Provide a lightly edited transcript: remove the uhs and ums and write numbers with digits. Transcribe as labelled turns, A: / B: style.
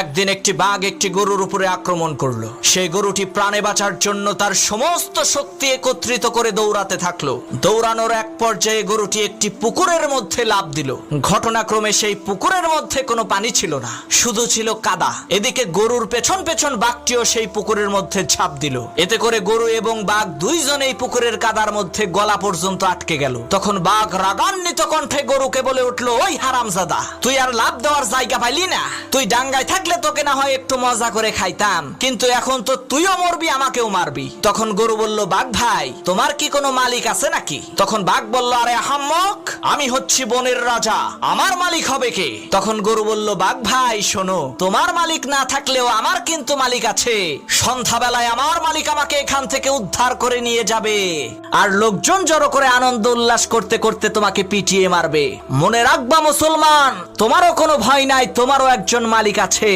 A: একদিন একটি বাঘ একটি গরুর উপরে আক্রমণ করলো। সেই গরুটি প্রাণে বাঁচার জন্য তার সমস্ত শক্তি একত্রিত করে দৌড়াতে থাকলো। দৌড়ানোর এক পর্যায়ে গরুটি একটি পুকুরের মধ্যে লাফ দিল। ঘটনাক্রমে সেই পুকুরের মধ্যে কোনো পানি ছিল না, শুধু ছিল কাদা। এদিকে গরুর পেছন পেছন বাঘটিও সেই পুকুরের মধ্যে ঝাঁপ দিল। এতে করে গরু এবং বাঘ দুইজনেই পুকুরের কাদার মধ্যে গলা পর্যন্ত আটকে গেল। তখন বাঘ রাগান্বিত কণ্ঠে গরুকে বলে উঠলো, ওই হারামজাদা, তুই আর লাফ দেওয়ার জায়গা পাইলি না? তুই ডাঙ্গায় থাকলে তোকে না হয় একটু মজা করে খাইতাম, কিন্তু এখন তো তুইও মরবি, আমাকেও মারবি। তখন গরু বলল, বাঘ ভাই, তোমার কি কোনো মালিক আছে নাকি? তখন বাঘ বলল, আরে আহাম্মক, আমি হচ্ছি বনের রাজা, আমার মালিক হবে কে? তখন গরু বলল, বাঘ ভাই শোনো, তোমার মালিক না থাকলেও আমার কিন্তু মালিক আছে। সন্ধ্যাবেলায় আমার মালিক আমাকে এখান থেকে উদ্ধার করে নিয়ে যাবে, আর লোকজন জড়ো করে আনন্দ উল্লাস করতে করতে তোমাকে পিটিয়ে মারবে। মনে রাখবা মুসলমান, তোমারও কোনো ভয় নাই, তোমারও একজন মালিক আছে।